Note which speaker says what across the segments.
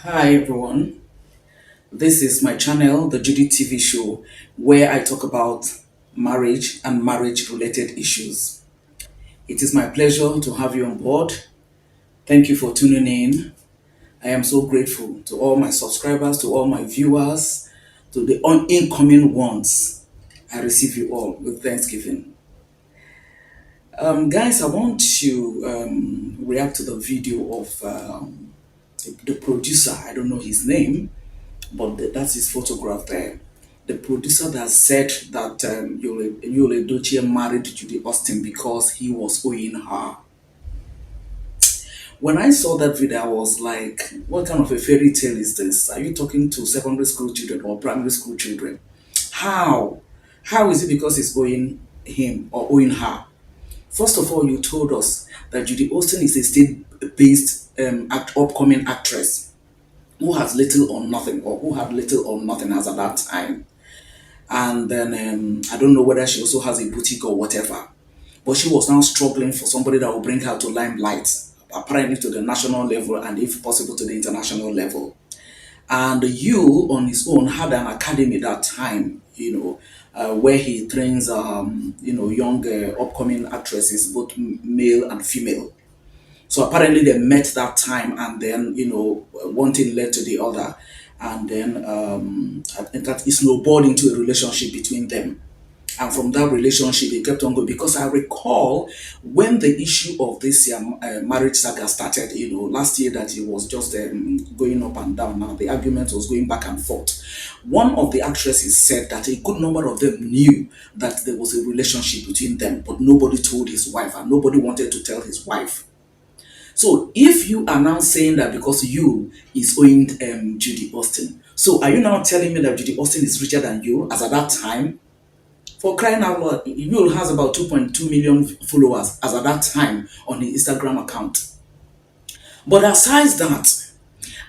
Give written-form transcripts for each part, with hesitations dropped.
Speaker 1: Hi everyone, this is my channel, the Judy TV show, where I talk about marriage and marriage related issues. It is my pleasure to have you on board. Thank you for tuning in. I am so grateful to all my subscribers, to all my viewers, to the incoming ones. I receive you all with thanksgiving. Guys, I want to react to the video of the producer. I don't know his name, but that's his photograph there. The producer that said that Yul Edochie married Judy Austin because he was owing her. When I saw that video, I was like, what kind of a fairy tale is this? Are you talking to secondary school children or primary school children? How? How is it because he's owing him or owing her? First of all, you told us that Judy Austin is a state-based upcoming actress who has little or nothing, or who had little or nothing as at that time. And then I don't know whether she also has a boutique or whatever. But she was now struggling for somebody that will bring her to limelight, apparently to the national level and if possible to the international level. And you on his own had an academy that time, where he trains, young upcoming actresses, both male and female. So apparently they met that time, and then one thing led to the other, and then I think that it snowballed into a relationship between them. And from that relationship, it kept on going because I recall when the issue of this marriage saga started, last year that it was just going up and down. Now the argument was going back and forth. One of the actresses said that a good number of them knew that there was a relationship between them, but nobody told his wife and nobody wanted to tell his wife. So if you are now saying that because you is owing Judy Austin, so are you now telling me that Judy Austin is richer than you as at that time? For crying out loud, Yul has about 2.2 million followers as at that time on his Instagram account. But aside that,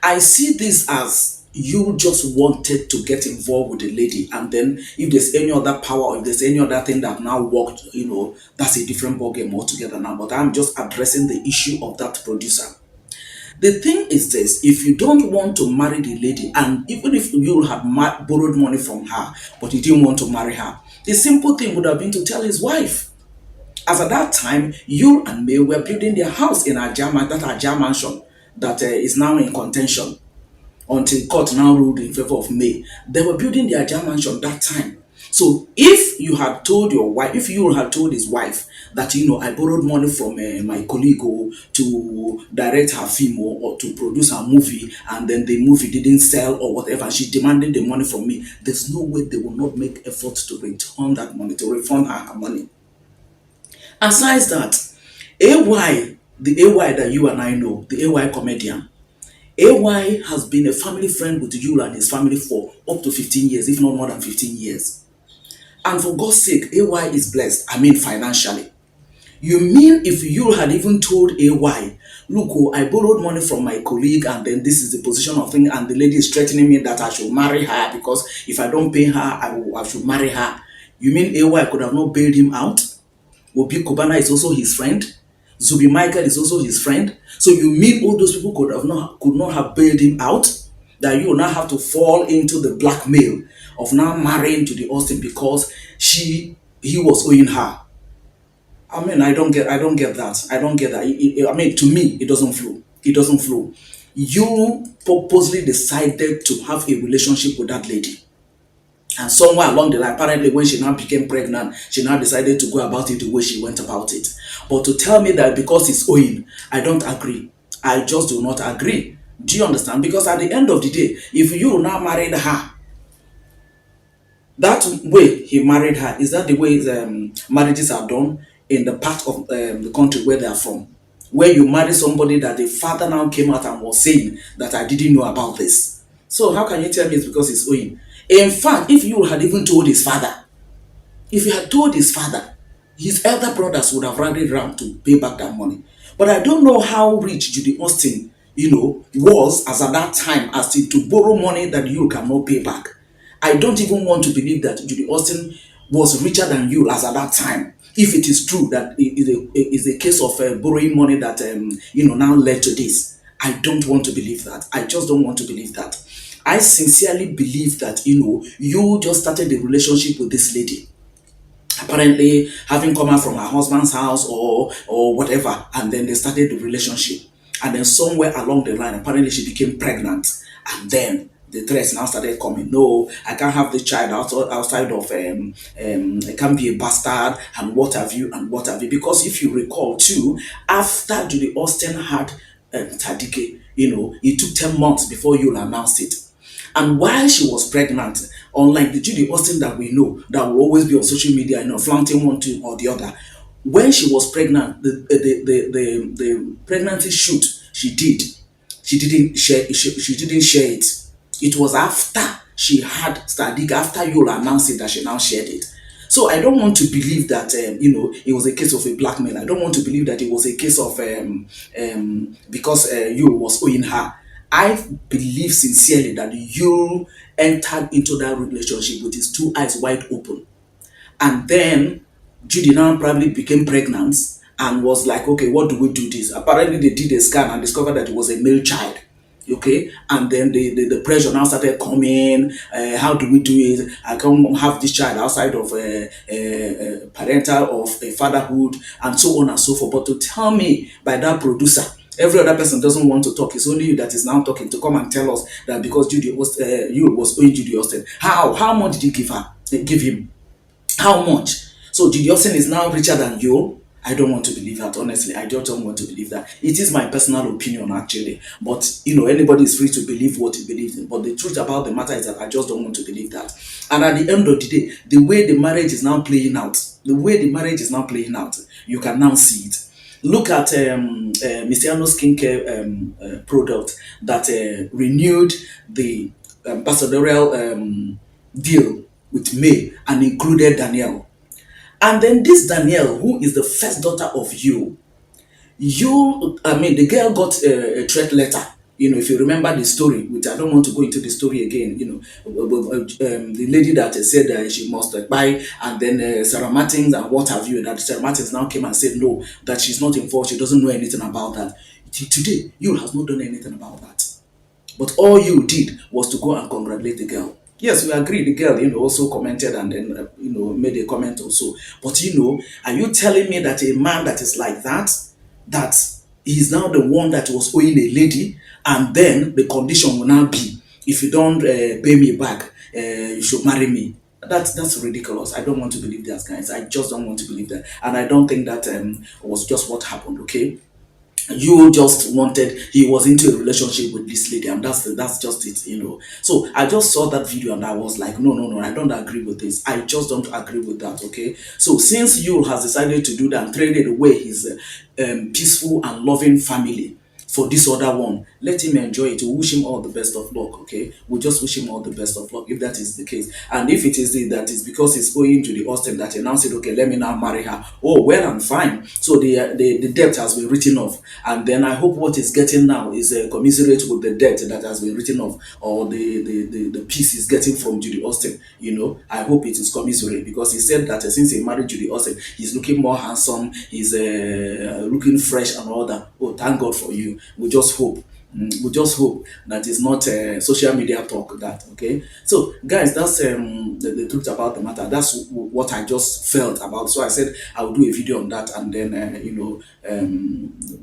Speaker 1: I see this as you just wanted to get involved with the lady, and then if there's any other power or if there's any other thing that now worked, that's a different ballgame altogether now. But I'm just addressing the issue of that producer. The thing is this: if you don't want to marry the lady, and even if you had borrowed money from her, but you didn't want to marry her, the simple thing would have been to tell his wife. As at that time, you and May were building their house in that Ajah mansion that is now in contention until court now ruled in favor of May. They were building their Ajah mansion that time. So if you had told your wife, if you had told his wife that I borrowed money from my colleague to direct her film or to produce her movie, and then the movie didn't sell or whatever, she demanded the money from me, there's no way they will not make effort to return that money, to refund her money. Aside that, the AY that you and I know, the AY comedian, AY has been a family friend with Yul and his family for up to 15 years, if not more than 15 years. And for God's sake, AY is blessed, I mean financially. You mean if Yul had even told AY, look, oh, I borrowed money from my colleague and then this is the position of thing, and the lady is threatening me that I should marry her because if I don't pay her, I should marry her. You mean AY could have not bailed him out? Obi Kubana is also his friend. Zubi Michael is also his friend. So you mean all those people could not have bailed him out? That you will now have to fall into the blackmail of now marrying to the Austin because he was owing her. I mean, I don't get that. I don't get that. I mean, to me, it doesn't flow. It doesn't flow. You purposely decided to have a relationship with that lady. And somewhere along the line, apparently when she now became pregnant, she now decided to go about it the way she went about it. But to tell me that because it's owing, I don't agree. I just do not agree. Do you understand? Because at the end of the day, if you now married her, that way he married her, is that the way marriages are done in the part of the country where they are from? Where you marry somebody that the father now came out and was saying that I didn't know about this. So how can you tell me it's because it's owing? In fact, if you had even told his father, if you had told his father, his elder brothers would have rallied around to pay back that money. But I don't know how rich Judy Austin, was as at that time as to borrow money that you cannot pay back. I don't even want to believe that Judy Austin was richer than you as at that time. If it is true that it is a case of borrowing money that now led to this, I don't want to believe that. I just don't want to believe that. I sincerely believe that, you just started the relationship with this lady, apparently having come out from her husband's house or whatever, and then they started the relationship, and then somewhere along the line apparently she became pregnant, and then the threats now started coming. No, I can't have this child outside of it can't be a bastard, and what have you, and what have you. Because if you recall too, after Judy Austin had Tadike, it took 10 months before you announced it. And while she was pregnant, unlike the Judy Austin that we know, that will always be on social media, flaunting one thing or the other, when she was pregnant, the pregnancy shoot she did, she didn't share it. It was after she had Sadiq, after Yola announced it, that she now shared it. So I don't want to believe that it was a case of a blackmail. I don't want to believe that it was a case of because you was owing her. I believe sincerely that you entered into that relationship with his two eyes wide open. And then Judy now probably became pregnant and was like, okay, what do we do this? Apparently they did a scan and discovered that it was a male child. Okay, and then the pressure now started coming. How do we do it? I can't have this child outside of parental of a fatherhood, and so on and so forth. But to tell me by that producer, every other person doesn't want to talk. It's only you that is now talking, to come and tell us that because Judy was you was owing Judy Austin. How much did you give her? Give him? How much? So Judy Austin is now richer than you? I don't want to believe that, honestly. I just don't want to believe that. It is my personal opinion, actually. But, anybody is free to believe what he believes in. But the truth about the matter is that I just don't want to believe that. And at the end of the day, the way the marriage is now playing out, you can now see it. Look at Mr. skincare product that renewed the ambassadorial deal with May and included Danielle. And then this Danielle, who is the first daughter of the girl got a threat letter. If you remember the story, which I don't want to go into the story again, the lady that said that she must buy, and then Sarah Martins and what have you, that Sarah Martins now came and said no, that she's not involved, she doesn't know anything about that. Today, you has not done anything about that. But all you did was to go and congratulate the girl. Yes, we agree. The girl, also commented and then, made a comment also. But, are you telling me that a man that is like that he's now the one that was owing a lady, and then the condition will now be, if you don't pay me back, you should marry me? That's ridiculous. I don't want to believe that, guys. I just don't want to believe that. And I don't think that was just what happened, okay? You just wanted, he was into a relationship with this lady, and that's just it. So I just saw that video and I was like, no, I don't agree with this. I just don't agree with that. Okay, so since Yul has decided to do that and traded away his peaceful and loving family for this other one, let him enjoy it. We wish him all the best of luck. Okay, we just wish him all the best of luck if that is the case. And if it is that is because he's owing to the Austin that he now said, okay, let me now marry her. Oh, well and fine. So the debt has been written off, and then I hope what he's getting now is commiserate with the debt that has been written off, or the peace he's getting from Judy Austin. I hope it is commiserate, because he said that since he married Judy Austin, he's looking more handsome, he's looking fresh and all that. Oh, thank God for you. We just hope that it's not social media talk. That okay. So guys, that's the truth about the matter. That's what I just felt about. So I said I will do a video on that, and then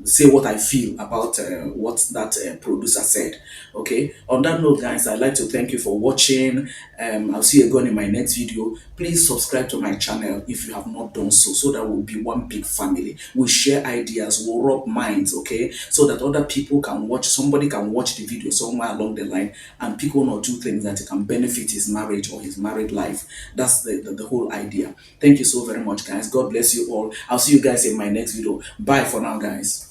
Speaker 1: say what I feel about what that producer said. Okay. On that note, guys, I'd like to thank you for watching. I'll see you again in my next video. Please subscribe to my channel if you have not done so, so that we'll be one big family. We'll share ideas, we'll rub minds, okay, so that other people can watch. Somebody can watch the video somewhere along the line and pick one or two things that can benefit his marriage or his married life. That's the whole idea. Thank you so very much, guys. God bless you all. I'll see you guys in my next video. Bye for now, guys.